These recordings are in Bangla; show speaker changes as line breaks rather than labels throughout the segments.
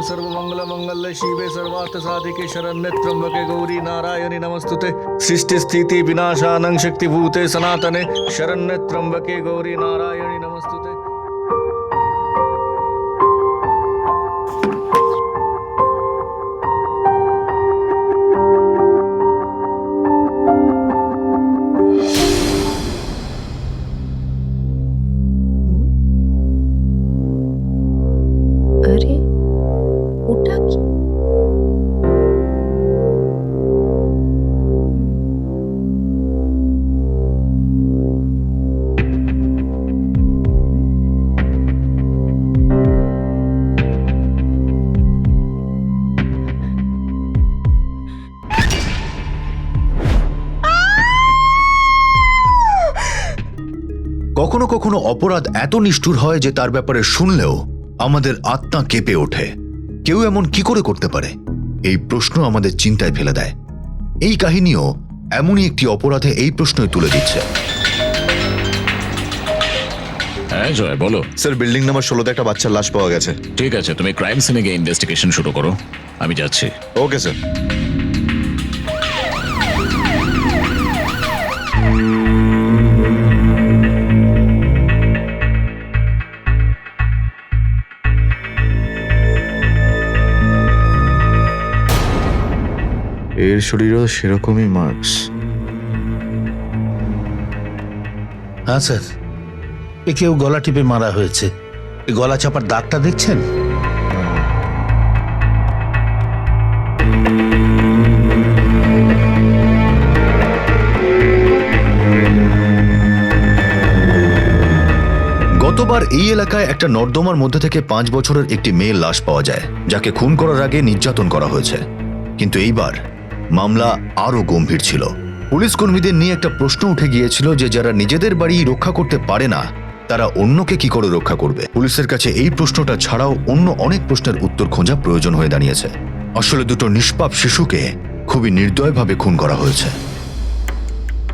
सर्वमंगल शिवे सर्वार्थ साधिके शरण्ये त्र्यंबके गौरी नारायणि नमस्तुते सृष्टि स्थिति विनाशानं शक्तिभूते सनातने शरण्ये त्र्यंबके गौरी नारायणि नमस्तुते।
আরে ওটা কি?
কখনো কখনো অপরাধ এত নিষ্ঠুর হয় যে তার ব্যাপারে শুনলেও আমাদের আত্মা কেঁপে ওঠে। কেউ এমন কি করে করতে পারে, এই প্রশ্ন আমাদের চিন্তায় ফেলে দেয়। এই কাহিনীও এমনই একটি অপরাধে এই প্রশ্নই তুলে দিচ্ছে।
হ্যাঁ জয়, বলো।
স্যার, বিল্ডিং নাম্বার 16-তে একটা বাচ্চার লাশ পাওয়া গেছে।
ঠিক আছে, তুমি ক্রাইম সিনে গিয়ে ইনভেস্টিগেশন শুরু করো, আমি যাচ্ছি।
Okay sir. এর শরীরেও সেরকমই মার্কস।
হ্যাঁ স্যার, একেও গলা টিপে মারা হয়েছে। এই গলা চাপার দাগটা দেখছেন?
গতবার এই এলাকায় একটা নর্দমার মধ্যে থেকে 5 বছরের একটি মেয়ের লাশ পাওয়া যায়, যাকে খুন করার আগে নির্যাতন করা হয়েছে। কিন্তু এইবার মামলা আরো গম্ভীর ছিল। পুলিশ কর্মীদের নিয়ে একটা প্রশ্ন উঠে গিয়েছিল যে যারা নিজেদের বাড়ি রক্ষা করতে পারে না, তারা অন্যকে কি করে রক্ষা করবে। পুলিশের কাছে এই প্রশ্নটা ছাড়াও অন্য অনেক প্রশ্নের উত্তর খোঁজা প্রয়োজন হয়ে দাঁড়িয়েছে। আসলে দুটো নিষ্পাপ শিশুকে খুবই নির্দয়ভাবে খুন করা হয়েছে।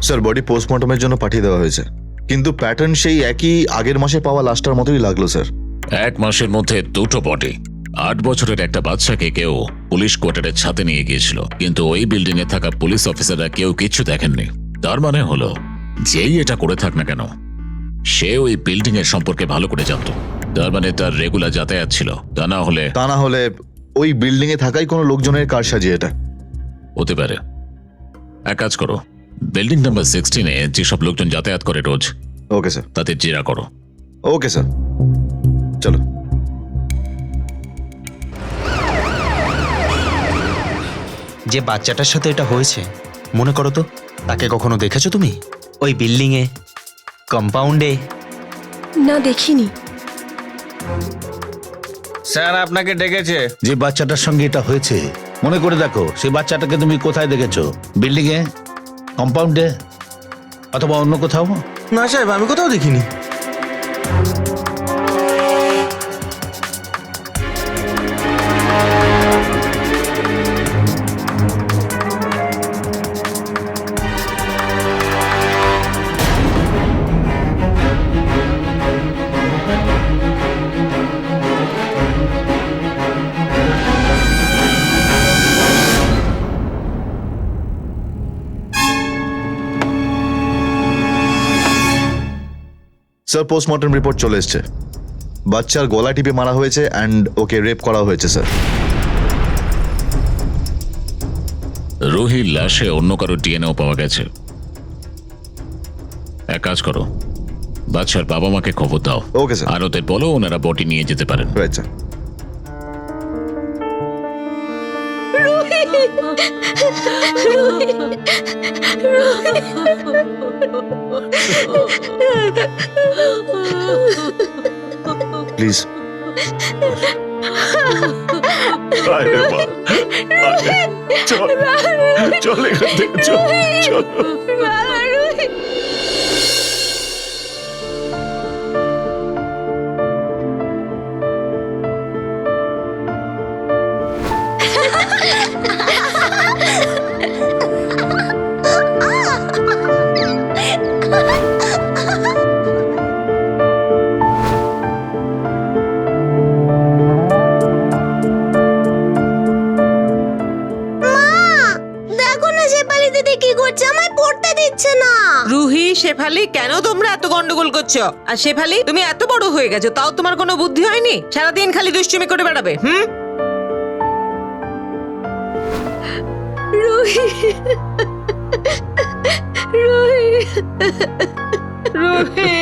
স্যার, বডি পোস্টমর্টমের জন্য পাঠিয়ে দেওয়া হয়েছে, কিন্তু প্যাটার্ন সেই একই আগের মাসে পাওয়া লাশটার মতোই লাগলো স্যার।
1 মাসের মধ্যে 2টো বডি। 8 বছরের একটা বাচ্চাকে কেউ পুলিশ কোয়ার্টারের ছাদে নিয়ে গিয়েছিল, কিন্তু ওই বিল্ডিং এ থাকা পুলিশ অফিসাররা কেউ কিছু দেখেননি। তার মানে হলো, যেই এটা করে থাক না কেন, সে ওই বিল্ডিং এর সম্পর্কে ভালো করে জানতো। তার মানে তার রেগুলার যাতায়াত ছিল। তা না হলে
ওই বিল্ডিং এ থাকাই কোনো লোকজনের কারসাজি এটা।
হতে পারে। এক কাজ করো, বিল্ডিং নাম্বার 16-এ যেসব লোকজন যাতায়াত করে রোজ,
ওকে স্যার।
তাদের জেরা করো।
ওকে স্যার, চলো।
যে বাচ্চাটার সাথে এটা হয়েছে, মনে করো তো, তাকে কখনো দেখেছো তুমি ওই বিল্ডিংয়ে, কম্পাউন্ডে?
না, দেখিনি।
স্যার আপনাকে ডেকেছে।
যে বাচ্চাটার সঙ্গে এটা হয়েছে, মনে করে দেখো, সেই বাচ্চাটাকে তুমি কোথায় দেখেছো? বিল্ডিং এ, কম্পাউন্ডে, অথবা অন্য কোথাও?
না সাহেব, আমি কোথাও দেখিনি।
স্যার, পোস্টমর্টম রিপোর্ট চলে এসছে। বাচ্চার গলা টিপে মারা হয়েছে অ্যান্ড ওকে রেপ করা হয়েছে স্যার।
রুহির লাশে অন্য কারো ডিএনএও পাওয়া গেছে। এক কাজ করো, বাচ্চার বাবা মাকে খবর দাও।
Okay sir.
আর ওদের বলো ওনারা বডি নিয়ে যেতে পারেন।
Right sir. প্লিজ।
চল এখান থেকে, চল।
শেফালি, কেন তোমরা এত গন্ডগোল করছো? আর শেফালি, তুমি এত বড় হয়ে গেছো, তাও তোমার কোনো বুদ্ধি হয়নি? সারাদিন খালি দুষ্টুমি করে বেড়াবে।
রুহি, রুহি,
রুহি,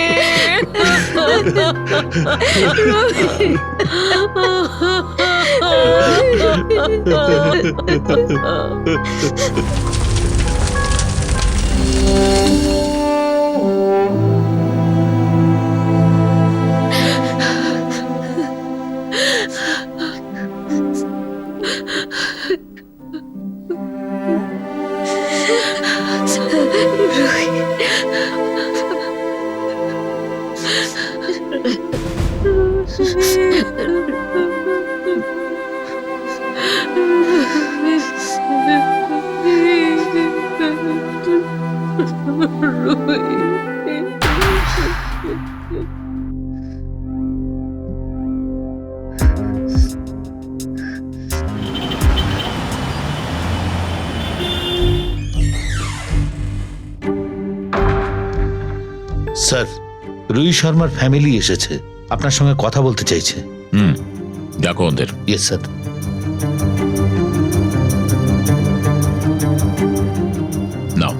স্যার, রুহি শর্মার ফ্যামিলি এসেছে, আপনার সঙ্গে কথা বলতে চাইছে।
দেখো ওদের।
Yes sir.
নাও।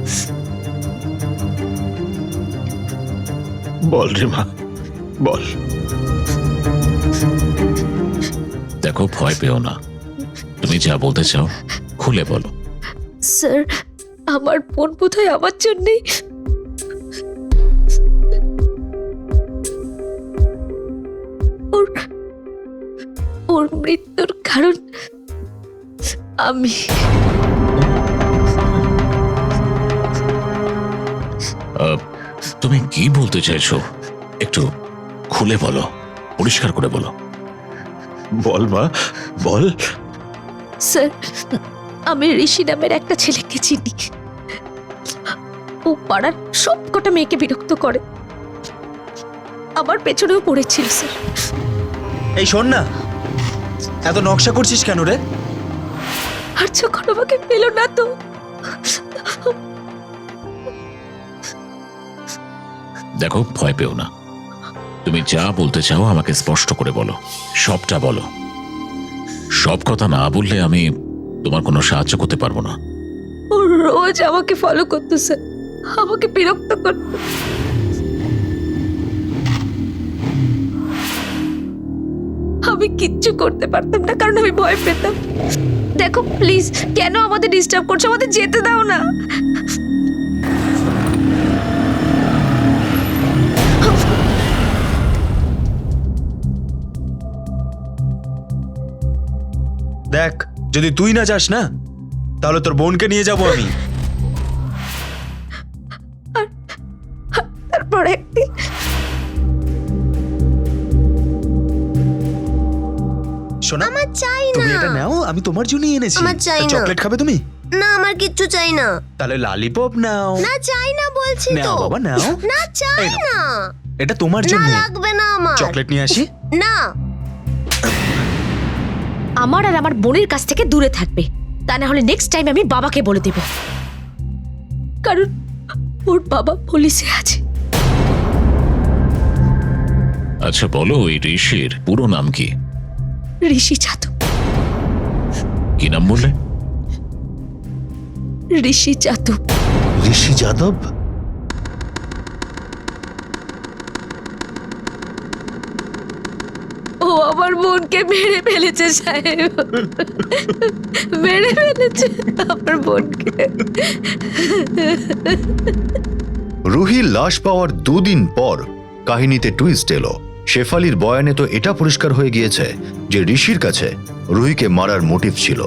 বল রে মা, বল।
দেখো, ভয় পেও না, তুমি যা বলতে চাও খুলে বলো।
স্যার, আমার বোন বোধহয় আমার জন্যই ওর মৃত্যুর কারণ আমি।
তুমি কি বলতে চাইছো একটু খুলে বলো, পরিষ্কার করে বলো।
বল মা, বল।
স্যার, আমি ঋষি নামের একটা ছেলেকে চিনি। ও পাড়ার সব কটা মেয়েকে বিরক্ত করে, আমার পেছনেও পড়েছিল স্যার।
এই শোন না, এত নকশা করছিস কেন রে?
আর যখন আমাকে পেল না তো
দেখো, ভয় পেও না, তুমি যা বলতে চাও আমাকে স্পষ্ট করে বলো, সবটা বলো। সব কথা না বললে আমি তোমার কোনো সাহায্য করতে পারবো না।
ও রোজ আমাকে ফলো করতো স্যার, আমাকে বিরক্ত করতো। আমি কিচ্ছু করতে পারতাম না, কারণ আমি ভয় পেতাম। দেখো প্লিজ, কেন আমাদের ডিস্টার্ব করছো? আমাদের যেতে দাও না।
দেখ, যদি তুই না যাস না, তাহলে তোর বোনকে নিয়ে যাব আমি।
তারপর একদিন
শোনা,
আমার চাই
তুমি
না।
এটা নাও, আমি তোমার জন্যই এনেছি।
আমার চাই না।
চকলেট খাবে তুমি?
না, আমার কিচ্ছু চাই না।
তাহলে লালিপপ নাও।
না, চাই না বলছি তো।
নাও বাবা, নাও।
না, চাই
এই নাও।
না।
এটা তোমার
না,
জন্য।
লাগবে না আমার।
চকলেট নিয়ে আসি।
না।
আমার আর আমার বোনের কাছ থেকে দূরে থাকবে, তা না হলে নেক্সট টাইম আমি বাবাকে বলে দেব, কারণ ওর বাবা পুলিশে আছে।
আচ্ছা বলো, ওই ঋষির পুরো নাম কি?
ঋষি যাদব।
কি নাম বললে?
ঋষি যাদব।
ঋষি যাদব?
ও আমার বোনকে মেরে ফেলেছে সাহেব, মেরে ফেলেছে আমার বোনকে।
রুহির লাশ পাওয়ার দুদিন পর কাহিনীতে টুইস্ট এলো। শেফালির বয়ানে তো এটা পরিষ্কার হয়ে গিয়েছে যে ঋষির কাছে রুহিকে মারার মোটিভ ছিল,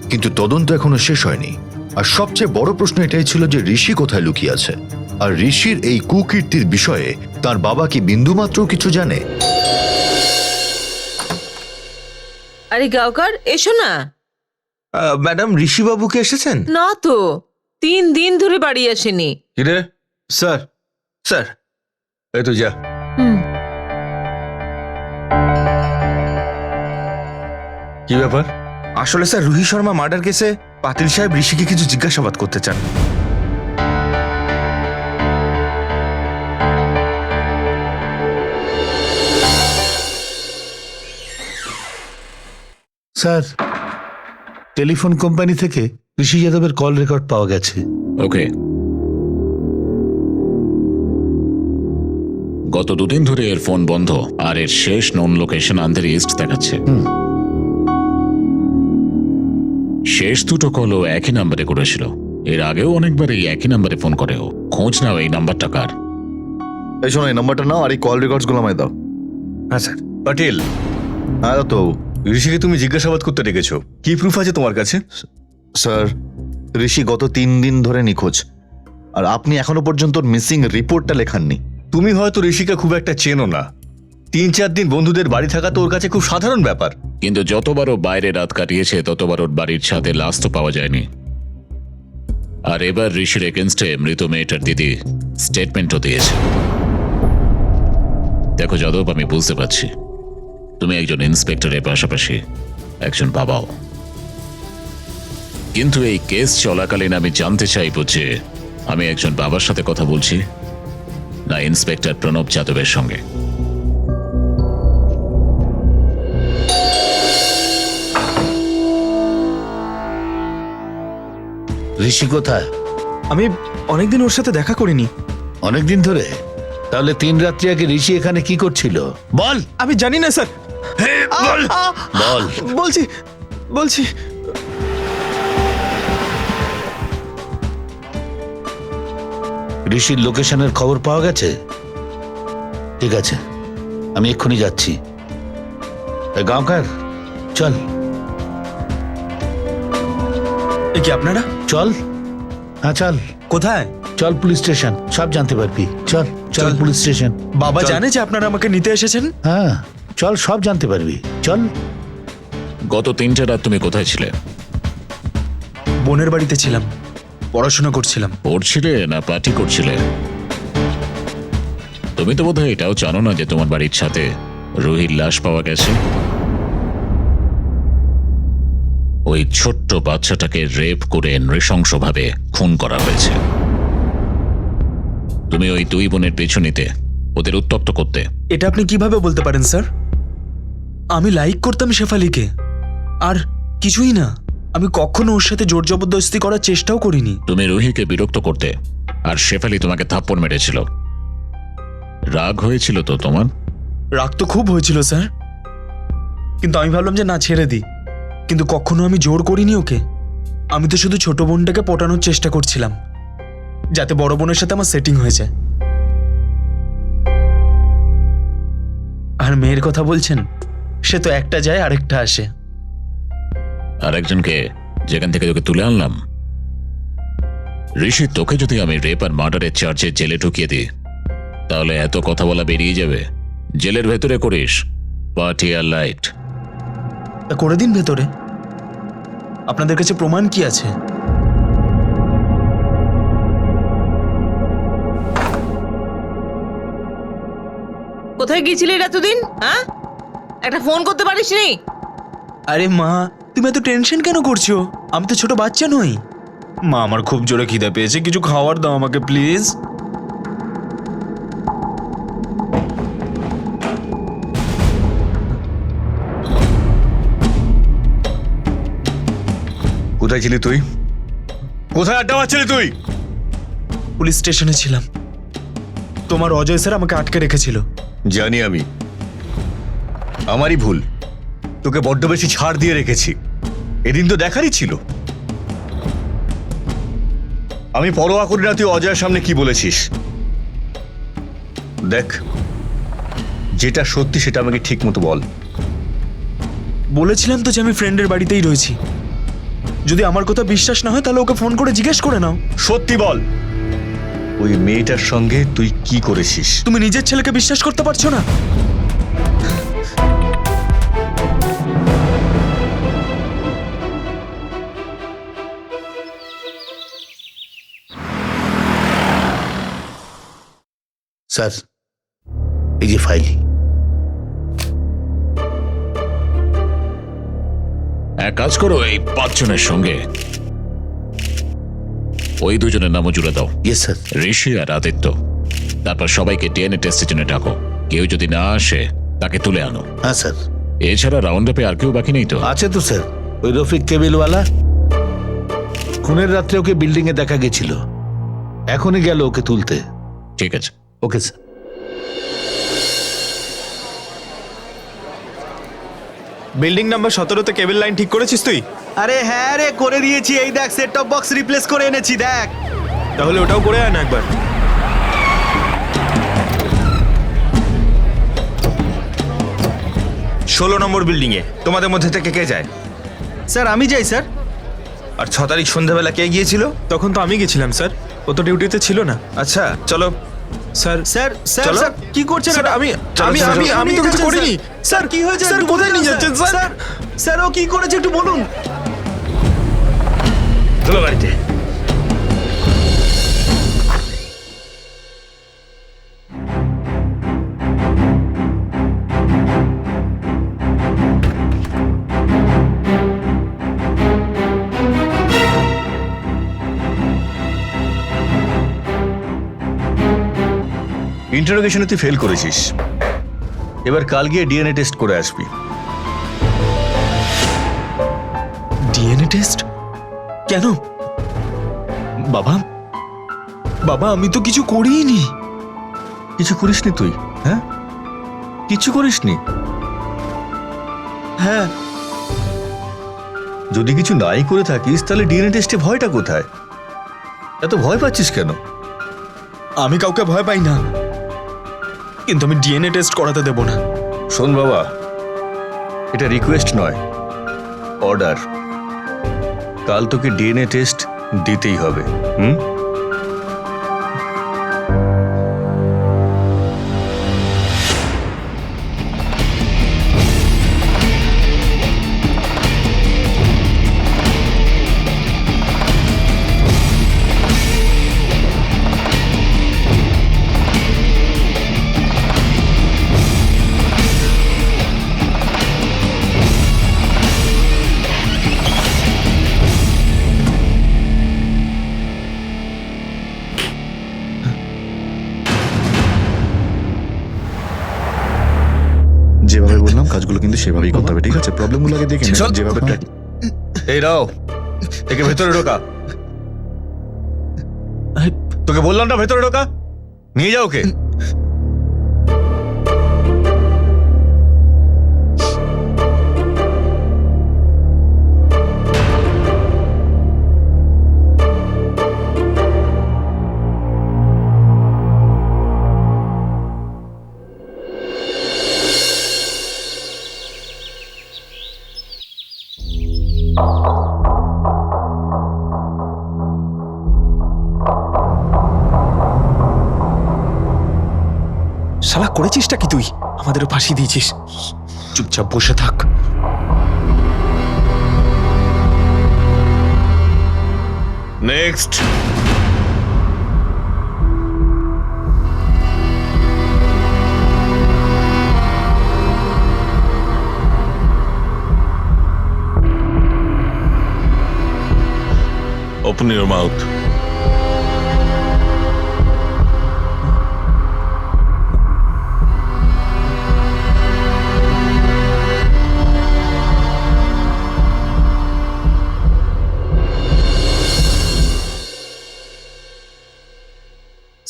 কিন্তু তদন্ত এখনো শেষ হয়নি। আর সবচেয়ে বড় প্রশ্ন এটাই ছিল যে ঋষি কোথায় লুকিয়ে আছে, আর ঋষির এই কুকীর্তির বিষয়ে তার বাবা কি বিন্দুমাত্র কিছু জানে?
আরে গাওকার, এসো না।
ম্যাডাম, ঋষিবাবু কি এসেছেন?
না তো, 3 দিন ধরে বাড়ি আসেনি।
কিরে?
Sir, sir.
এই তো যা। কি ব্যাপার?
আসলে স্যার, রুহি শর্মা মার্ডার কেসে পাতিল সাহেব ঋষিকে কিছু জিজ্ঞাসাবাদ করতে চান।
স্যার টেলিফোন কোম্পানি থেকে ঋষি যাদবের কল রেকর্ড পাওয়া গেছে।
ওকে, গত দুদিন ধরে এর ফোন বন্ধ আর এর শেষ নোন লোকেশন আন্দার ইস্ট দেখাচ্ছে। শেষ দুটো কলও একই নাম্বারে করেছিল। এর আগেও অনেকবার এই একই নাম্বারে ফোন করে ও। খোঁজ নাও এই নাম্বারটা কার।
এই শোনো, এই নাম্বারটা নাও আর এই কল রেকর্ডস গুলো আমায় দাও।
হ্যাঁ স্যার।
পাটিল,
হ্যাঁ তো
ঋষিকে তুমি জিজ্ঞাসাবাদ করতে ডেকেছো, কি প্রুফ আছে তোমার কাছে?
স্যার, ঋষি গত 3 দিন ধরে নিখোঁজ, আর আপনি এখনো পর্যন্ত মিসিং রিপোর্টটা লেখাননি।
তুমি হয়তো ঋষিকে খুব একটা চেনো না। 3-4 দিন বন্ধুদের বাড়ি থাকা তো ওর কাছে খুব সাধারণ ব্যাপার।
কিন্তু যতবারও বাইরে রাত কাটিয়েছে ততবার ওর বাড়ির ছাদে লাশ তো পাওয়া যায়নি। আর এবার ঋষির এগেনস্টে মৃত মেয়েটার দিদি স্টেটমেন্টও দিয়েছে। দেখো যাদব, আমি বুঝতে পারছি তুমি একজন ইন্সপেক্টরের পাশাপাশি একজন বাবাও, কিন্তু এই কেস চলাকালীন আমি জানতে চাইব যে আমি একজন বাবার সাথে কথা বলছি না ইন্সপেক্টর প্রণব যাদবের সঙ্গে।
ঋষি কোথায়?
আমি অনেকদিন ওর সাথে দেখা করিনি।
অনেকদিন ধরে? তাহলে 3 রাত্রি আগে ঋষি এখানে কি করছিল বল।
আমি জানি না স্যার।
বল বল।
বলছি
ঋষির লোকেশনের খবর পাওয়া গেছে? ঠিক আছে, আমি এক্ষুনি যাচ্ছি। গাঁওকার চল।
এ কি আপনারা?
চল। হ্যাঁ চল।
কোথায়?
চল পুলিশ স্টেশন, সব জানতে পারবি। চল চল
চল।
Police station.
বাবা
চল।
জানে যে আপনারা আমাকে নিতে এসেছেন?
হ্যাঁ চল, সব জানতে পারবি। চল।
গত 3টে রাত তুমি কোথায় ছিলে?
বোনের বাড়িতে ছিলাম, পড়াশোনা করছিলাম।
পড়ছিলে না পার্টি করছিলে? তুমি তো বোধহয় এটাও জানো না যে তোমার বাড়ির ছাদে রুহির লাশ পাওয়া গেছে। ওই ছোট্ট বাচ্চাটাকে রেপ করে নৃশংসভাবে খুন করা হয়েছে। তুমি ওই 2 বোনের পেছু নিতে, ওদের উত্তপ্ত করতে।
এটা আপনি কিভাবে বলতে পারেন স্যার? আমি লাইক করতাম শেফালিকে, আর কিছুই না। আমি কখনো ওর সাথে জোর জবরদস্তি করার চেষ্টাও করিনি।
তুমি রুহিকে বিরক্ত করতে, আর শেফালি তোমাকে থাপ্পড় মেরেছিল। রাগ হয়েছিল তো তোমার?
রাগ তো খুব হয়েছিল স্যার, কিন্তু আমি ভাবলাম যে না, ছেড়ে দিই। কিন্তু কখনো আমি জোর করিনি ওকে। আমি তো শুধু ছোট বোনটাকে পটানোর চেষ্টা করছিলাম, যাতে বড় বোনের সাথে আমার সেটিং হয়ে যায়। আর মেয়ের কথা বলছেন, সে তো একটা যায় আরেকটা আসে।
আর একজনকে যেখান থেকে তোকে তুলে আনলাম, ঋষি, তোকে যদি আমি রেপ আর মার্ডারের চার্জে জেলে ঢুকিয়ে দিই, তাহলে এত কথা বলা বেরিয়ে যাবে। জেলের ভেতরে করিস পার্টি আর লাইট।
তা করে দিন ভেতরে। আপনাদের কাছে প্রমাণ কি আছে?
কোথায় গিয়েছিলি এতদিন? হ্যাঁ, একটা ফোন করতে পারিসনি?
আরে মা, তুমি এত টেনশন কেন করছো? আমি তো ছোট বাচ্চা নই। মা, আমার খুব জোরে খিদে পেয়েছে, কিছু খাবার দাও আমাকে প্লিজ।
কোথায় ছিলি তুই? কোথায় আড্ডা মারছিলি তুই?
পুলিশ স্টেশনে ছিলাম। তোমার অজয় স্যার আমাকে আটকে রেখেছিল।
জানি আমি, আমারই ভুল। তোকে বড্ড বেশি ছাড় দিয়ে রেখেছি। এদিন তো দেখারই ছিল। আমি পরোয়া করি না তুই অজয়ের সামনে কি বলেছিস। দেখ, যেটা সত্যি সেটা আমাকে ঠিক মতো বল।
বলেছিলাম তো যে আমি ফ্রেন্ডের বাড়িতেই রয়েছি। যদি আমার কথা বিশ্বাস না হয় তাহলে ওকে ফোন করে জিজ্ঞেস করে নাও।
সত্যি বল, ওই মেয়েটার সঙ্গে তুই কি করেছিস?
তুমি নিজের ছেলেকে বিশ্বাস করতে পারছো না?
স্যার, এই যে ফাইল।
এক কাজ করো, এই 5 জনের সঙ্গে ওই 2 জনের নামও জুড়ে দাও।
Yes sir.
ঋষি আর আদিত্য। তারপর সবাইকে ডিএনএ টেস্টের জন্য ডাকো। কেউ যদি না আসে তাকে তুলে আনো।
হ্যাঁ স্যার।
এছাড়া রাউন্ড আপে আর কেউ বাকি নেই তো?
আছে তো স্যার, ওই রফিক কেবিলওয়ালা। খুনের রাত্রে ওকে বিল্ডিং এ দেখা গেছিল, এখনই গেল ওকে তুলতে।
ঠিক আছে।
Okay sir.
বিল্ডিং নাম্বার 17-তে কেবল লাইন ঠিক করেছিস তুই?
আরে হ্যাঁ রে, করে দিয়েছি। এই দেখ, সেট টপ বক্স রিপ্লেস করে এনেছি, দেখ।
তাহলে ওটাও করে আয় না একবার।
16 নম্বর বিল্ডিং এ তোমাদের মধ্যে থেকে কে যায়?
স্যার আমি যাই স্যার।
আর 6 তারিখ সন্ধ্যাবেলা কে গিয়েছিল?
তখন তো আমি গেছিলাম স্যার, ও তো ডিউটিতে ছিল না।
আচ্ছা চলো।
স্যার
স্যার স্যার
চলো।
স্যার কি করছেন?
স্যার,
এটা?
আমি
চলো,
আমি
চলো,
আমি
চলো।
আমি তো কিছু করিনি।
স্যার কি হয়েছে?
স্যার
একটু
কোথায়
বলুন
নিয়ে
না,
যাচ্ছেন স্যার?
স্যার ও কি করেছে একটু বলুন।
চলো গাড়িতে।
ইন্টারোগেশনে তুই ফেল করেছিস, এবার কাল গিয়ে ডিএনএ টেস্ট করে আসবি।
DNA test? কেন বাবা? বাবা আমি তো কিছু করিনি।
কিছু করিসনি তুই? হ্যাঁ, কিছু করিসনি?
হ্যাঁ।
যদি কিছু নাই করে থাকিস তাহলে ডিএনএ টেস্টে ভয়টা কোথায়? এত ভয় পাচ্ছিস কেন?
আমি কাউকে ভয় পাই না, কিন্তু আমি ডিএনএ টেস্ট করাতে দেব না।
শোন বাবা, এটা রিকোয়েস্ট নয়, অর্ডার। কাল তোকে ডিএনএ টেস্ট দিতেই হবে।
যেভাবে বললাম কাজগুলো কিন্তু সেভাবেই করতে হবে, ঠিক আছে? প্রবলেমগুলো আগে দেখে নে,
চল।
যেভাবে
এই রাও, একে ভেতরে ঢোকা। তোকে বললাম না ভেতরে ঢোকা, নিয়ে যাও ওকে।
শালা করেছিসটা কি তুই? আমাদেরও ফাঁসি দিয়েছিস। চুপচাপ বসে থাক।
Next.
Open your mouth.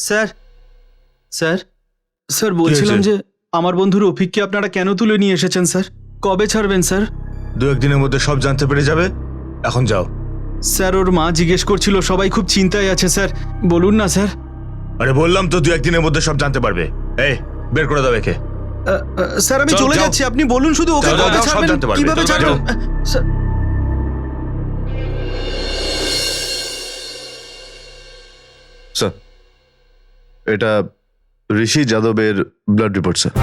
Sir sir sir বলছিলাম যে আমার বন্ধু রফিককে আপনারা কেন তুলে নিয়ে এসেছেন স্যার? কবে ছাড়বেন স্যার?
2-1 দিনের মধ্যে সব জানতে পেরে যাবে, এখন যাও।
স্যার ওর মা জিজ্ঞেস করছিল, সবাই খুব চিন্তায় আছে স্যার, বলুন না স্যার।
আরে বললাম তো 2-1 দিনের মধ্যে সব জানতে পারবে। এই বের করে দাও একে।
স্যার আমি
চল,
চলে
যাও।
যাচ্ছি, আপনি বলুন শুধু ওকে
যাও, যাও,
কবে
যাও, সব
ছাড়বেন,
জানতে পারবে।
কিভাবে
যাও,
ছাড়বেন?
যাও।
স্যার
স্যার, এটা ঋষি যাদবের ব্লাড রিপোর্ট স্যার।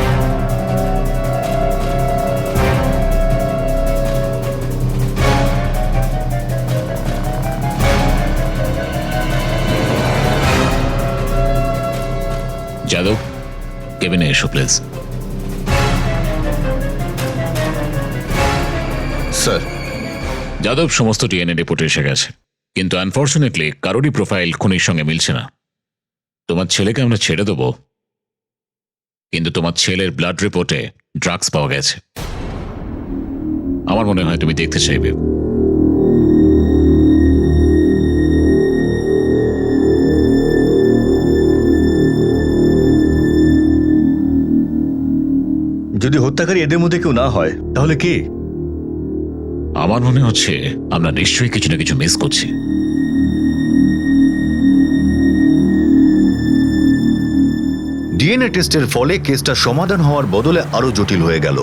যাদব, কেবিনে এসো প্লিজ।
স্যার,
যাদব, সমস্ত ডিএনএ রিপোর্ট এসে গেছে, কিন্তু আনফর্চুনেটলি কারোরই প্রোফাইল খুনির সঙ্গে মিলছে না। তোমার ছেলেকে আমরা ছেড়ে দেবো, কিন্তু তোমার ছেলের ব্লাড রিপোর্টে ড্রাগস পাওয়া গেছে। আমার মনে হয় তুমি দেখতে চাইবে।
যদি হত্যাকারী এদের মধ্যে কেউ না হয় তাহলে কে?
আমার মনে হচ্ছে আমরা নিশ্চয়ই কিছু না কিছু মিস করছি।
ডিএনএ টেস্টের ফলে কেসটা সমাধান হওয়ার বদলে আরো জটিল হয়ে গেল।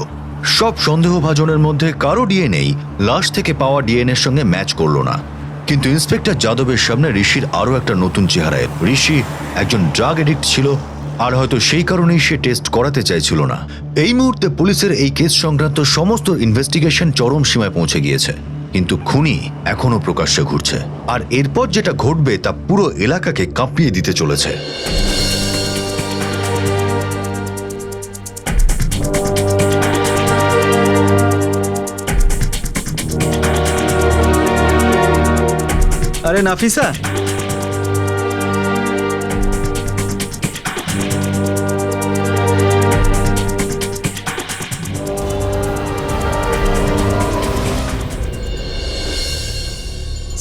সব সন্দেহভাজনের মধ্যে কারো ডিএনএই লাশ থেকে পাওয়া ডিএনএর সঙ্গে ম্যাচ করলো না। কিন্তু ইন্সপেক্টর যাদবের সামনে ঋষির আরো একটা নতুন চেহারা এলো। ঋষি একজন ড্রাগ এডিক্ট ছিল, আর হয়তো সেই কারণেই সে টেস্ট করাতে চাইছিল না। এই মুহূর্তে পুলিশের এই কেস সংক্রান্ত সমস্ত ইনভেস্টিগেশন চরম সীমায় পৌঁছে গিয়েছে, কিন্তু খুনি এখনো প্রকাশ্যে ঘুরছে। আর এরপর যেটা ঘটবে তা পুরো এলাকাকে কাঁপিয়ে দিতে চলেছে।
আরে নাফিসা,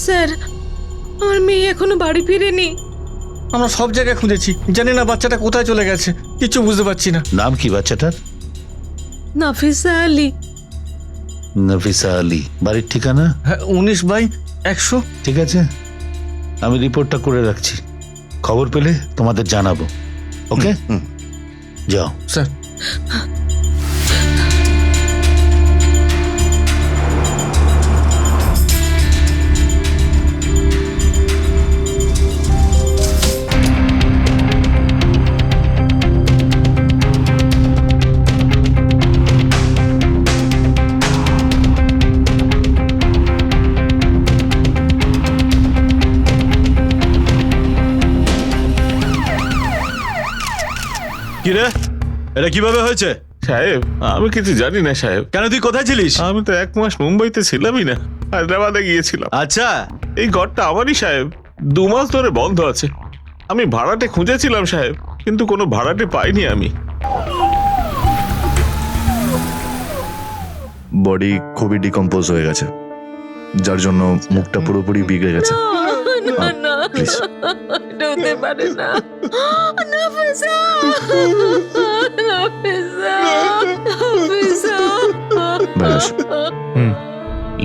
স্যার, আমার মেয়ে এখনো বাড়ি ফিরেনি।
আমরা সব জায়গায় খুঁজেছি, জানি না বাচ্চাটা কোথায় চলে গেছে, কিছু বুঝতে পারছি না।
নাম কি বাচ্চাটার?
নাফিসা আলী।
নফিসা আলী। বাড়ির ঠিকানা?
হ্যাঁ, 19/100।
ঠিক আছে, আমি রিপোর্টটা করে রাখছি। খবর পেলে তোমাদের জানাবো। ওকে, যাও।
স্যার,
কিরে, এটা কিভাবে হয়েছে?
সাহেব, আমি কিছু জানি না সাহেব।
কেন, তুই কোথায় ছিলিস?
আমি তো 1 মাস মুম্বাইতে ছিলামই না, হায়দ্রাবাদে গিয়েছিলাম।
আচ্ছা,
এই ঘরটা আমারই সাহেব, 2 মাস ধরে বন্ধ আছে। আমি ভাড়াটে খুঁজেছিলাম সাহেব, কিন্তু কোনো ভাড়াটে পাইনি আমি।
বডি খুবই ডিকম্পোজ হয়ে গেছে, যার জন্য মুখটা পুরোপুরি বিগড়ে গেছে।
না না,
প্লিজ।
এটা হতে পারে না। নাফিসা, নাফিসা, নাফিসা।
বেশ।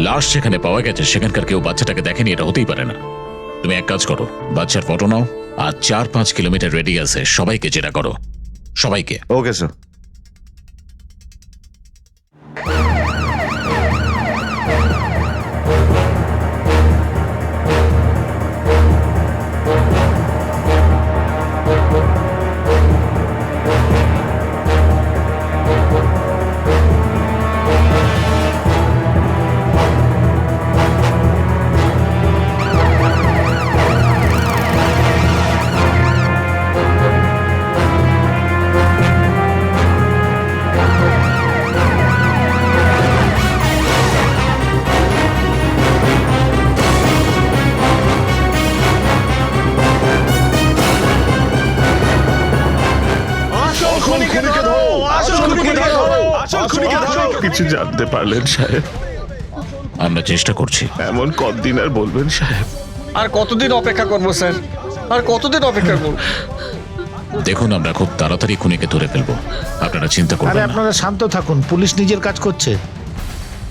লাশ যেখানে পাওয়া গেছে সেখানকার কেউ বাচ্চাটাকে দেখেনি, এটা হতেই পারে না। তুমি এক কাজ করো, বাচ্চার ফটো নাও আর 4-5 কিলোমিটার রেডিয়াসে সবাইকে জেরা করো, সবাইকে।
Okay sir.
কিছু জানতে পারলেন সাহেব?
আমরা চেষ্টা করছি।
এমন কতদিন আর বলবেন সাহেব?
আর কতদিন অপেক্ষা করবো স্যার, আর কতদিন অপেক্ষা করবো?
দেখুন, আমরা খুব তাড়াতাড়ি খুনিকে ধরে ফেলবো, আপনারা চিন্তা করবেন না।
আপনারা শান্ত থাকুন, পুলিশ নিজের কাজ করছে।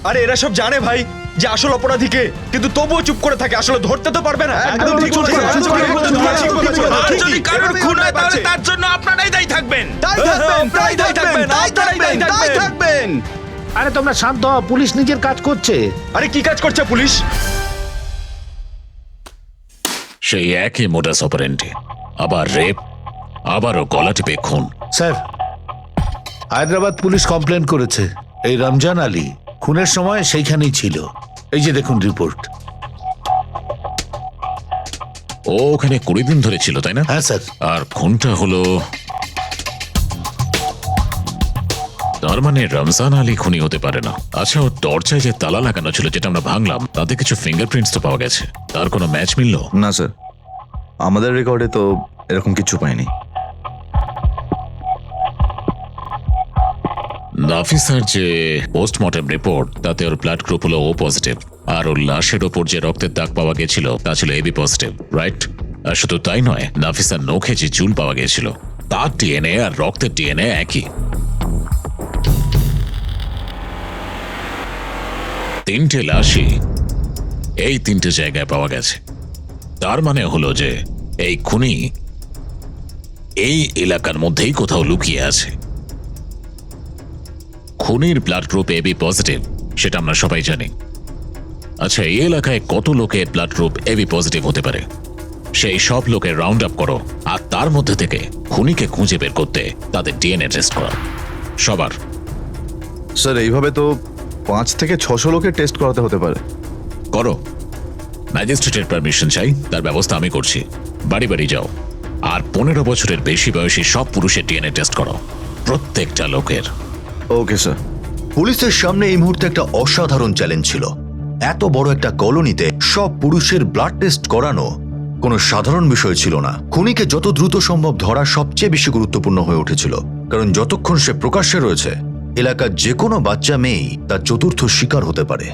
আরে এরা সব জানে ভাই যে আসল অপরাধীকে, কিন্তু তবুও চুপ করে থাকে। আসলে ধরতে তো পারবে না। একদম ঠিক বলেছো। আর যদি কারোর খুন হয় তাহলে তার জন্য আপনারাই দায়ী থাকবেন। দায়ী থাকবেন।
আরে তোমরা শান্ত হও, পুলিশ নিজের কাজ করছে।
আরে কি কাজ করছে পুলিশ?
সেই একই মোডাস অপারেন্ডি, আবার রেপ, আবারও গলা টিপে খুন।
স্যার, হায়দ্রাবাদ পুলিশ কমপ্লেন করেছে এই রমজান আলী খুনের সময় সেইখানেই ছিল। এই যে দেখুন রিপোর্ট।
ও ওখানে 20 দিন ধরে ছিল, তাই না?
হ্যাঁ স্যার।
আর খুনটা হলো, তার মানে রমজান আলী খুনি হতে পারে না। আচ্ছা, ওর দরজায় যে তালা লাগানো ছিল যেটা আমরা ভাঙলাম, তাতে কিছু ফিঙ্গারপ্রিন্টস তো পাওয়া গেছে, তার কোনো ম্যাচ মিললো?
না স্যার, আমাদের রেকর্ডে তো এরকম কিছু পাইনি।
নাফিসার যে পোস্টমর্টেম রিপোর্ট তাতে ওর ব্লাড গ্রুপ হলো ও পজিটিভ, আর ওর লাশের ওপর যে রক্তের দাগ পাওয়া গেছিল তা ছিল এবি পজিটিভ, রাইট? আর শুধু তাই নয়, নাফিসার নখে যে চুল পাওয়া গেছিল তার ডিএনএ আর রক্তের ডিএনএ একই। তিনটে লাশই এই তিনটে জায়গায় পাওয়া গেছে। তার মানে হলো যে এই খুনি এই এলাকার মধ্যেই কোথাও লুকিয়ে আছে। খুনির ব্লাড গ্রুপ এবি পজিটিভ সেটা আমরা সবাই জানি। আচ্ছা, এই এলাকায় কত লোকের ব্লাড গ্রুপ এবি পজিটিভ হতে পারে? সেই সব লোকের রাউন্ড আপ করো, আর তার মধ্যে থেকে খুনিকে খুঁজে বের করতে তাদের ডিএনএ টেস্ট করো সবার।
স্যার এইভাবে তো 5 থেকে 600 লোকের টেস্ট করাতে হতে পারে।
করো, ম্যাজিস্ট্রেটের পারমিশন চাই, তার ব্যবস্থা আমি করছি। বাড়ি বাড়ি যাও আর 15 বছরের বেশি বয়সী সব পুরুষের ডিএনএ টেস্ট করো, প্রত্যেকটা লোকের।
Okay sir.
পুলিশের সামনে এই মুহূর্তে একটা অসাধারণ চ্যালেঞ্জ ছিল। এত বড় একটা কলোনিতে সব পুরুষের ব্লাড টেস্ট করানো কোনো সাধারণ বিষয় ছিল না। খুনিকে যত দ্রুত সম্ভব ধরা সবচেয়ে বেশি গুরুত্বপূর্ণ হয়ে উঠেছিল, কারণ যতক্ষণ সে প্রকাশ্যে রয়েছে এলাকার যে কোনো বাচ্চা মেয়েই তার চতুর্থ শিকার হতে পারে।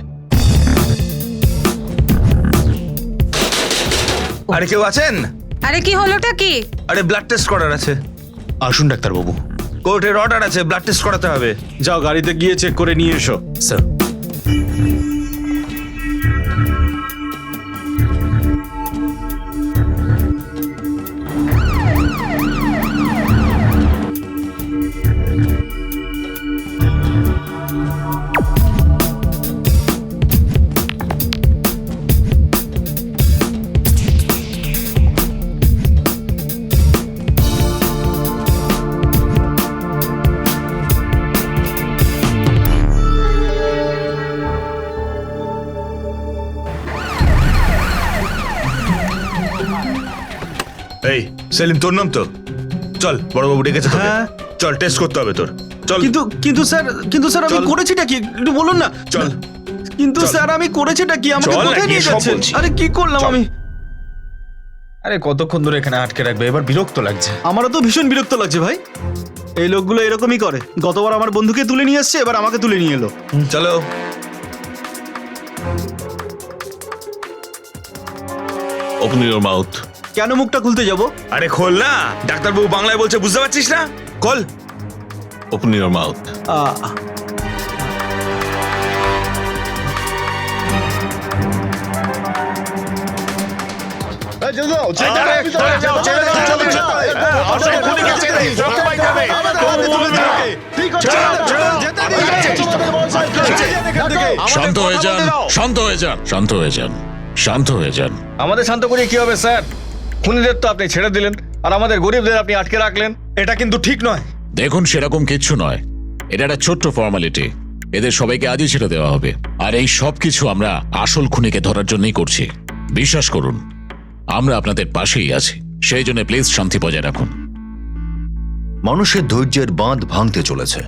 আরে কেউ আছেন?
আরে কি হলোটা কি?
আরে ব্লাড টেস্ট করার আছে। আসুন ডাক্তারবাবু, কোর্টের অর্ডার আছে, ব্লাড টেস্ট করাতে হবে। যাও গাড়িতে গিয়ে চেক করে নিয়ে এসো। স্যার,
এই সেলিম, তোর নাম তো? চল, বড়বাবু ডেকেছে তোকে। চল, টেস্ট করতে হবে তোর। চল।
কিন্তু স্যার আমি করেছিটা কি একটু বলুন না।
চল।
কিন্তু স্যার আমি করেছিটা কি? আমাকে
চল,
কোথায় নিয়ে
গিয়ে সব
যাচ্ছেন?
বলছি।
আরে কি করলাম
চল।
আমি?
আরে কতক্ষণ ধরে এখানে আটকে রাখবে? এবার বিরক্ত লাগছে।
আমারও তো ভীষণ বিরক্ত লাগছে ভাই। এই লোকগুলো এরকমই করে। গতবার আমার বন্ধুকে তুলে নিয়ে এসছে, এবার আমাকে তুলে নিয়ে এলো।
চলো। Open your mouth.
কেন মুখটা খুলতে যাব?
আরে খোল না, ডাক্তারবাবু বাংলায় বলছে, বুঝতে পারছিস না? খোল। Open your mouth.
শান্ত হয়ে যান, শান্ত হয়ে যান, শান্ত হয়ে যান, শান্ত হয়ে যান।
আমাদের শান্ত করে কি হবে স্যার? খুনিদের তো আপনি ছেড়ে দিলেন, আর আমাদের গরিবদের আপনি আটকে রাখলেন।
এটা কিন্তু ঠিক নয়।
দেখুন, সেরকম কিচ্ছু নয়, এটা একটা ছোট্ট ফর্মালিটি। এদের সবাইকে আজই ছেড়ে দেওয়া হবে, আর এই সব কিছু আমরা আসল খুনিকে ধরার জন্যই করছি। বিশ্বাস করুন, আমরা আপনাদের পাশেই আছি। সেই জন্য প্লিজ শান্তি বজায় রাখুন।
মানুষের ধৈর্যের বাঁধ ভাঙতে চলেছে।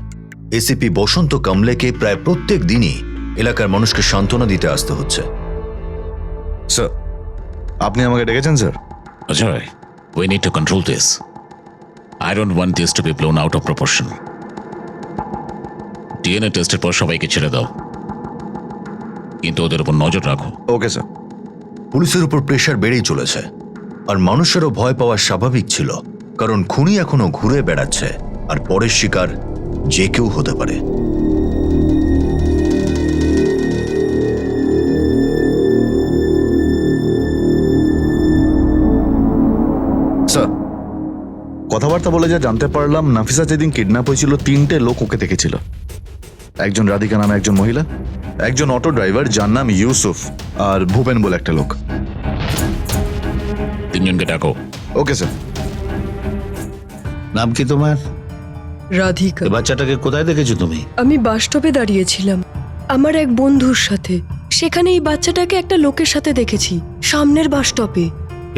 এসিপি বসন্ত কামলেকে প্রায় প্রত্যেক দিনই এলাকার মানুষকে সান্ত্বনা দিতে আসতে হচ্ছে।
স্যার, আপনি আমাকে ডেকেছেন sir?
Ajay, we need to control this. I don't want this to be blown out of proportion. DNA টেস্টের পর সবাইকে ছেড়ে দাও, কিন্তু ওদের উপর নজর রাখো।
Okay sir.
পুলিশের উপর প্রেশার বেড়েই চলেছে, আর মানুষেরও ভয় পাওয়া স্বাভাবিক ছিল, কারণ খুনি এখনো ঘুরে বেড়াচ্ছে, আর পরের শিকার যে কেউ হতে পারে।
স্যার, কথাবার্তা বলে যা জানতে পারলাম, নাফিসা যেদিন কিডন্যাপ হয়েছিল 3টে লোক ওকে দেখেছিল। একজন রাধিকা নামে একজন মহিলা, একজন অটো ড্রাইভার যার নাম ইউসুফ, আর ভূপেন বলে একটা লোক।
তিনজনকে ডাকো।
Okay sir.
নাম কি তোমার?
রাধিকা।
এই বাচ্চাটাকে কোথায় দেখেছো তুমি?
আমি বাস স্টপে দাঁড়িয়েছিলাম আমার এক বন্ধুর সাথে। সেখানে এই বাচ্চাটাকে একটা লোকের সাথে দেখেছি, সামনের বাস স্টপে।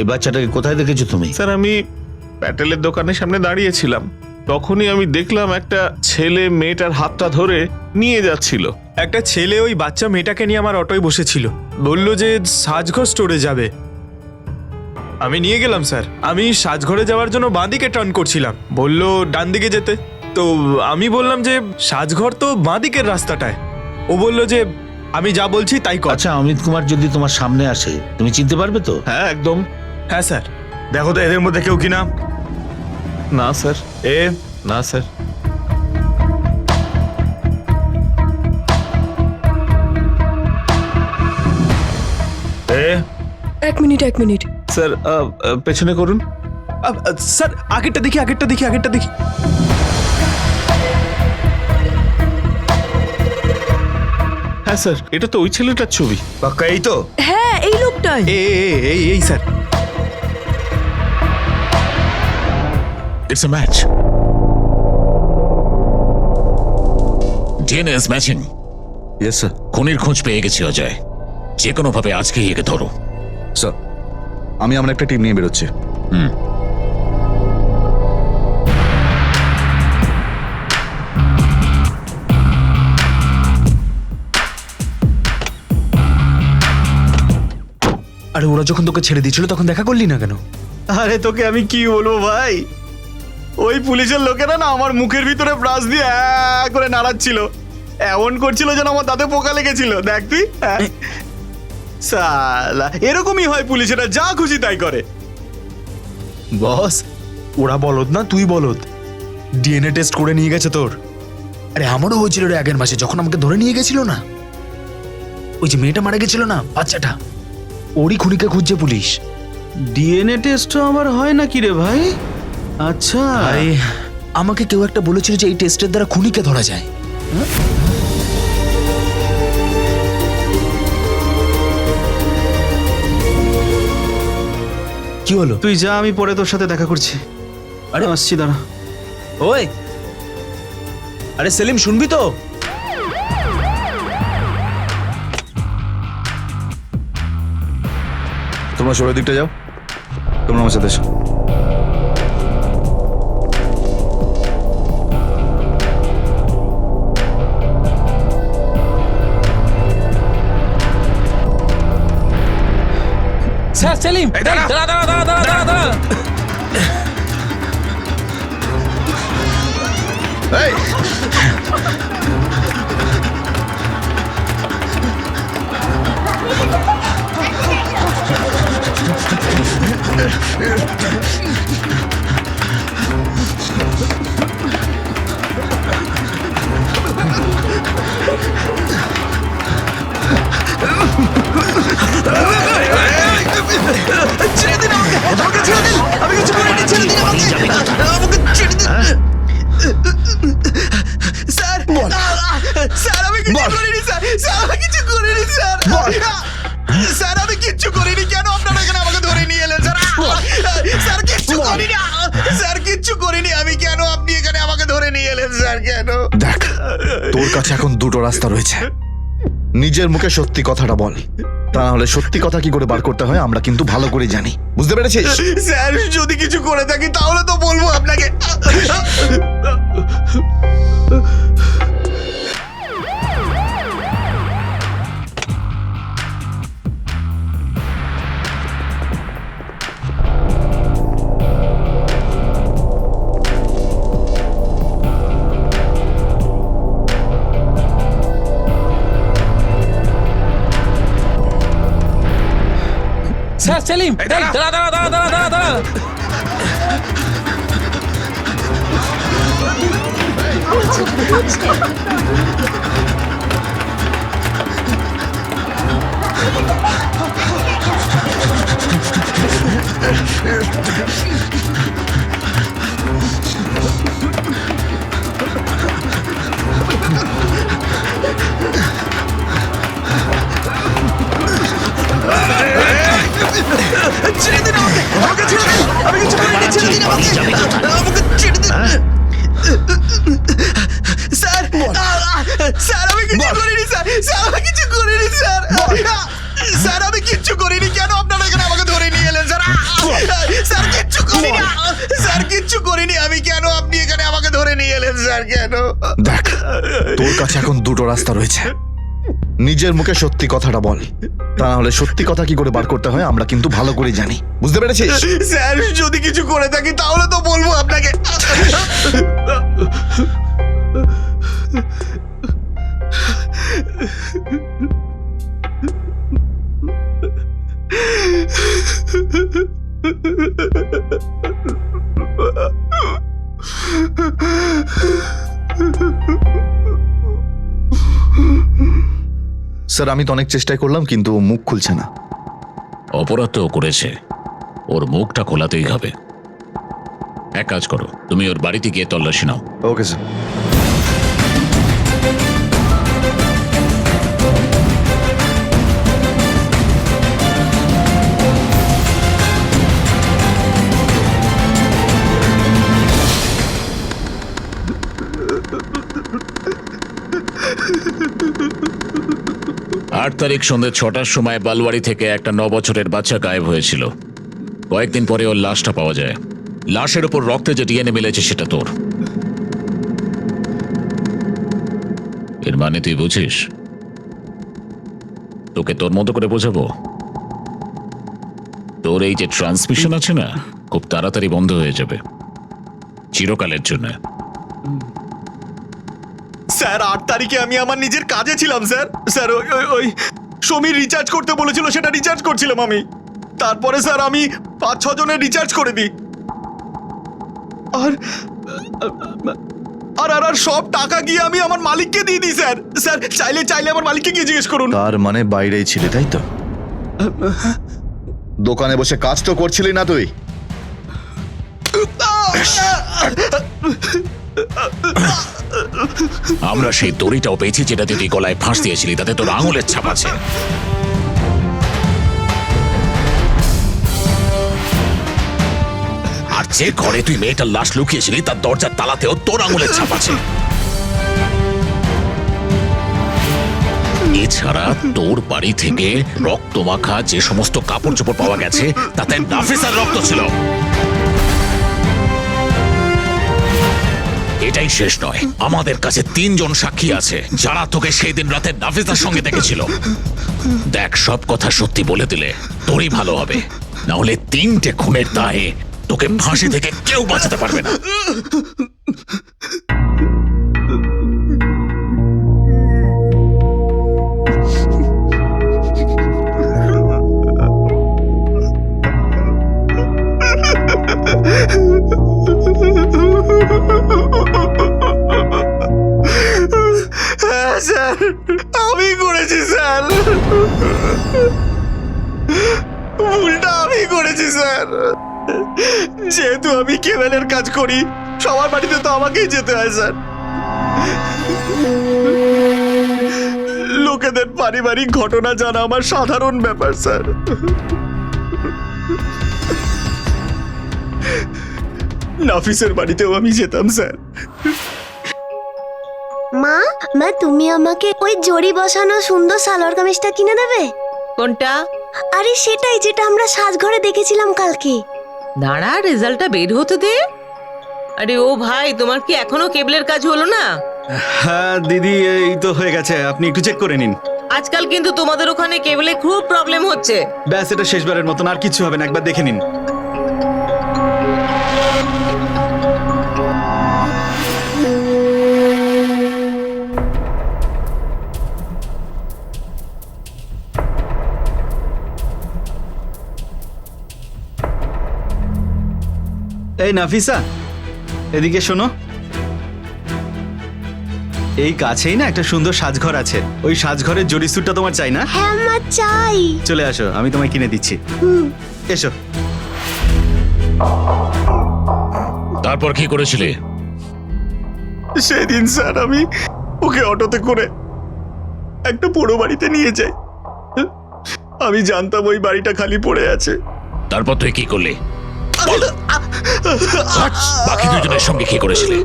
এই বাচ্চাটাকে কোথায় দেখেছো তুমি?
স্যার, আমি প্যাটেলের দোকানের সামনে দাঁড়িয়েছিলাম, তখনই আমি দেখলাম একটা ছেলে মেয়েটার হাতটা ধরে নিয়ে যাচ্ছিল।
একটা ছেলে ওই বাচ্চা মেয়েটাকে নিয়ে আমার অটোয় বসেছিল, বললো যে সাজঘর স্টোরে যাবে। আমি নিয়ে গেলাম স্যার। আমি সাজঘরে যাওয়ার জন্য বাঁ দিকে টার্ন করছিলাম, বললো ডান দিকে যেতে। তো আমি বললাম যে সাজঘর তো বাঁদিকের রাস্তাটায়। ও বলল যে আমি যা বলছি তাই কর।
আচ্ছা, অমিত কুমার যদি তোমার সামনে আসে তুমি চিনতে পারবে তো?
হ্যাঁ একদম।
হ্যাঁ স্যার।
দেখো তো এদের মধ্যে কেউ কিনা।
না স্যার। না স্যার।
এক মিনিট।
স্যার পেছনে করুন।
স্যার আগেরটা দেখি।
হ্যাঁ স্যার, এটা তো ওই ছেলেটার ছবি।
পাক্কা এই তো?
হ্যাঁ এই লোকটাই।
এই sir.
It's a match. DNA is matching.
Yes sir.
খুনির খোঁজ পেয়ে গেছি অজয়, যে কোনো ভাবে আজকে একে ধরো।
স্যার আমি আমার একটা টিম নিয়ে বেরোচ্ছি।
আরে ওরা যখন তোকে ছেড়ে দিয়েছিল তখন দেখা করলি না কেন?
আরে তোকে আমি কি বলবো ভাই, ওই পুলিশের লোকেরা না আমার মুখের ভিতরে ব্রাশ দিয়ে করে নাড়াচ্ছিল, এমন করছিল যেন আমার দাঁতে পোকা লেগেছিল। দেখ তুই, সালা এরকমই হয় পুলিশেরা, যা খুশি তাই করে।
বস, ওরা বলদ না তুই বলদ। ডিএনএ টেস্ট করে নিয়ে গেছে তোর। আরে আমারও হয়েছিল রে আগের মাসে, যখন আমাকে ধরে নিয়ে গেছিল না, ওই যে মেয়েটা মারা গেছিল না, বাচ্চাটা, ওরই খুনিকে খুঁজছে পুলিশ।
ডিএনএ টেস্ট আবার হয় নাকি রে ভাই? আচ্ছা
ভাই, আমাকে কেউ একটা বলেছিল যে এই টেস্টের দ্বারা খুনিকে ধরা যায়। কি হলো?
তুই যা, আমি পরে তোর সাথে দেখা করছি। আরে আসছি, দাঁড়া।
ওই, আরে সেলিম শুনবি তো?
তোমরা সবাই দিকটা যাও, তোমরা আমার সাথে এসো।
স্যার সেলিম, দাঁড়া।
এই
স্যার আমি কিছু করিনি স্যার, আমি কিছু করিনি স্যার, স্যার আমি কিচ্ছু করিনি। কেন আপনারা এখানে আমাকে ধরে নিয়ে এলেন স্যার? স্যার কিচ্ছু করিনি, স্যার কিচ্ছু করিনি আমি, কেন আপনি এখানে আমাকে ধরে নিয়ে এলেন স্যার? কেন?
দেখ, তোর কাছে এখন দুটো রাস্তা রয়েছে। নিজের মুখে সত্যি কথাটা বল, তা না হলে সত্যি কথা কি করে বার করতে হয় আমরা কিন্তু ভালো করে জানি, বুঝতে পেরেছিস?
স্যার যদি কিছু করে থাকি তাহলে তো বলবো আপনাকে।
স্যার সেলিম, দাঁড়া।
ছেড়ে দিন আমাকে, আমাকে ছেড়ে দিন, আমি কিছু করিনি, ছেড়ে দিন আমাকে, আমাকে ছেড়ে দিন। স্যার, স্যার আমি কিছু করিনি স্যার, স্যার আমি কিছু করিনি স্যার, স্যার আমি কিচ্ছু করিনি। কেন আপনারা এখানে আমাকে ধরে নিয়ে এলেন স্যার? স্যার কিচ্ছু করিনি, স্যার কিচ্ছু করিনি আমি, কেন আপনি এখানে আমাকে ধরে নিয়ে এলেন স্যার? কেন?
দেখ, তোর কাছে এখন দুটো রাস্তা রয়েছে। নিজের মুখে সত্যি কথাটা বল, তা না হলে সত্যি কথা কি করে বার করতে হয় আমরা কিন্তু ভালো করে জানি, বুঝতে পেরেছিস?
স্যার যদি কিছু করে থাকি তাহলে তো বলবো আপনাকে।
স্যার আমি তো অনেক চেষ্টাই করলাম কিন্তু ও মুখ খুলছে না।
অপরাধ তো ও করেছে, ওর মুখটা খোলাতেই হবে। এক কাজ করো, তুমি ওর বাড়িতে গিয়ে তল্লাশি নাও।
Okay sir.
আট তারিখ সন্ধ্যে 6টার সময় বালবাড়ি থেকে একটা 9 বছরের বাচ্চা গায়েব হয়েছিল। কয়েকদিন পরে ওর লাশটা পাওয়া যায়। লাশের উপর রক্তে যে ডিএনএ মিলেছে সেটা তোর। এর মানে তুই বুঝিস? তোকে তোর মতো করে বোঝাবো? তোর এই যে ট্রান্সমিশন আছে না, খুব তাড়াতাড়ি বন্ধ হয়ে যাবে, চিরকালের জন্য।
স্যার 8 তারিখে আমি আমার নিজের কাজে ছিলাম স্যার। স্যার ওই সমীর রিচার্জ করতে বলেছিল, সেটা রিচার্জ করছিলাম আমি। তারপরে স্যার আমি 5-6 জনের রিচার্জ করে দিই, আর আর আর সব টাকা গিয়ে আমি আমার মালিককে দিয়ে দিই স্যার। স্যার চাইলে আমার মালিককে গিয়ে জিজ্ঞেস করুন।
তার মানে বাইরেই ছিলে তাই তো? দোকানে বসে কাজ তো করছিলি না তুই?
আমরা সেই দড়িটাও পেয়েছি যেটাতে তুই গলায় ফাঁস দিয়েছিলি, তাতে তোর আঙুলের ছাপ আছে। আর যে ঘরে তুই মেয়েটার লাশ লুকিয়েছিলি তার দরজার তালাতেও তোর আঙুলের ছাপ আছে। এছাড়া তোর বাড়ি থেকে রক্ত মাখা যে সমস্ত কাপড় চোপড় পাওয়া গেছে তাতে নাফিসার রক্ত ছিল। এটাই শেষ নয়, আমাদের কাছে 3 জন সাক্ষী আছে যারা তোকে সেই দিন রাতে নাফিসার সঙ্গে দেখেছিল। দেখ, সব কথা সত্যি বলে দিলে তোরই ভালো হবে, না হলে 3টে খুনের দায়ে তোকে ফাঁসি থেকে কেউ বাঁচাতে পারবে না।
হ্যাঁ স্যার, আমি করেছি স্যার, ভুলটা আমি করেছি স্যার। যেহেতু আমি কেবেলের কাজ করি, সবার বাড়িতে তো আমাকেই যেতে হয় স্যার। লোকেদের পারিবারিক ঘটনা জানা আমার সাধারণ ব্যাপার স্যার। নাফিসের বাড়িতেও আমি যেতাম স্যার।
মা মা তুমি আমাকে ওই জড়ি বসানো সুন্দর সালোয়ার কামিজটা কিনে দেবে?
কোনটা?
আরে সেটাই যেটা আমরা সাজঘরে দেখেছিলাম কালকে।
দাঁড়া, রেজাল্টটা বের হতে দে। আরে ও ভাই, তোমার কি এখনো কেবলের কাজ হলো না?
হ্যাঁ দিদি, এই তো হয়ে গেছে, আপনি একটু চেক করে নিন।
আজকাল কিন্তু তোমাদের ওখানে কেবলে খুব প্রবলেম হচ্ছে।
ব্যাস, এটা শেষবারের মতন, আর কিছু হবে না, একবার দেখে নিন। এই নাফিসা, এদিকে শোনো। এই কাছেই না একটা সুন্দর সাজঘর আছে, ওই সাজঘরের জরি স্যুটটা তোমার চাই না?
হ্যাঁ মা চাই।
চলে আসো, আমি তোমায় কিনে দিচ্ছি। এসো।
তারপর কি করেছিলি?
সেদিন স্যার আমি ওকে অটোতে করে একটা পুরো বাড়িতে নিয়ে যাই। আমি জানতাম ওই বাড়িটা খালি পড়ে আছে।
তারপর তুই কি করলি? বাকি 2 জনের সঙ্গে কি করেছিলি?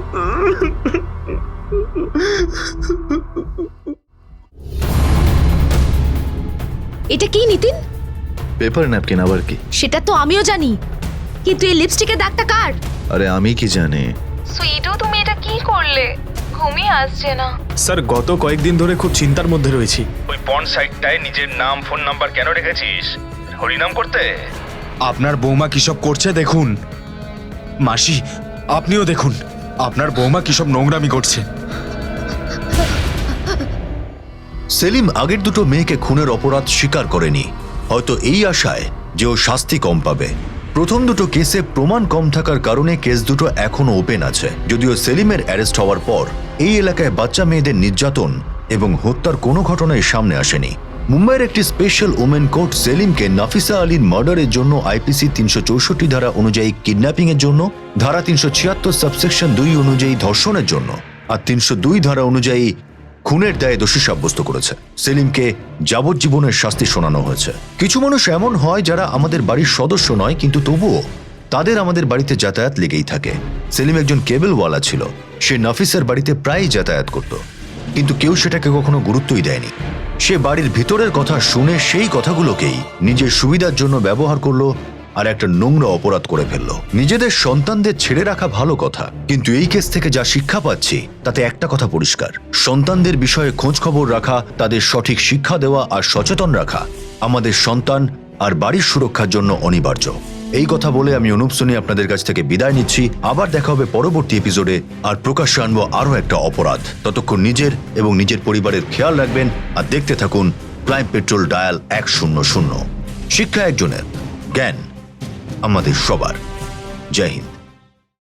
এটা কি নিতিন?
পেপার ন্যাপকিন আবার কি?
সেটা তো আমিও জানি, কিন্তু এই লিপস্টিকের দাগটা কার?
আরে আমি কি জানি।
সুইটু তুমি এটা কি করলে? ঘুমিয়ে আসছে না।
স্যার গত কয়েকদিন ধরে খুব চিন্তার মধ্যে রয়েছি। ওই
ওই পন্ড সাইটটায় নিজের নাম ফোন নাম্বার কেন রেখেছিস? হরিনাম করতে?
আপনার বৌমা কিসব করছে দেখুন। মাসি, আপনিও দেখুন আপনার বৌমা কিসব নোংরামি করছে।
সেলিম আগের দুটো মেয়েকে খুনের অপরাধ স্বীকার করেনি, হয়তো এই আশায় যে ও শাস্তি কম পাবে। প্রথম দুটো কেসে প্রমাণ কম থাকার কারণে কেস দুটো এখনো ওপেন আছে। যদিও সেলিমের অ্যারেস্ট হওয়ার পর এই এলাকায় বাচ্চা মেয়েদের নির্যাতন এবং হত্যার কোনো ঘটনাই সামনে আসেনি। মুম্বাইয়ের একটি স্পেশাল ওমেন কোর্ট সেলিমকে নাফিসা আলীর মার্ডারের জন্য আইপিসি 364 ধারা অনুযায়ী কিডন্যাপিং এর জন্য, ধারা 376 সাবসেকশন 2 অনুযায়ী ধর্ষণের জন্য আর 302 ধারা অনুযায়ী খুনের দায়ে দোষী সাব্যস্ত করেছে। সেলিমকে যাবজ্জীবনের শাস্তি শোনানো হয়েছে। কিছু মানুষ এমন হয় যারা আমাদের বাড়ির সদস্য নয়, কিন্তু তবুও তাদের আমাদের বাড়িতে যাতায়াত লেগেই থাকে। সেলিম একজন কেবলওয়ালা ছিল। সে নাফিসার বাড়িতে প্রায়ই যাতায়াত করত, কিন্তু কেউ সেটাকে কখনো গুরুত্বই দেয়নি। সে বাড়ির ভিতরের কথা শুনে সেই কথাগুলোকেই নিজের সুবিধার জন্য ব্যবহার করলো আর একটা নোংরা অপরাধ করে ফেললো। নিজেদের সন্তানদের ছেড়ে রাখা ভালো কথা, কিন্তু এই কেস থেকে যা শিক্ষা পাচ্ছি তাতে একটা কথা পরিষ্কার: সন্তানদের বিষয়ে খোঁজ খবর রাখা, তাদের সঠিক শিক্ষা দেওয়া আর সচেতন রাখা আমাদের সন্তান আর বাড়ির সুরক্ষার জন্য অনিবার্য। এই কথা বলে আমি অনুপ সোনি আপনাদের কাছ থেকে বিদায় নিচ্ছি। আবার দেখা হবে পরবর্তী এপিসোডে, আর প্রকাশ্যে আনবো আরো একটা অপরাধ। ততক্ষণ নিজের এবং নিজের পরিবারের খেয়াল রাখবেন আর দেখতে থাকুন ক্রাইম পেট্রোল ডায়াল 100। শিক্ষা একজনের, জ্ঞান আমাদের সবার। জয় হিন্দ।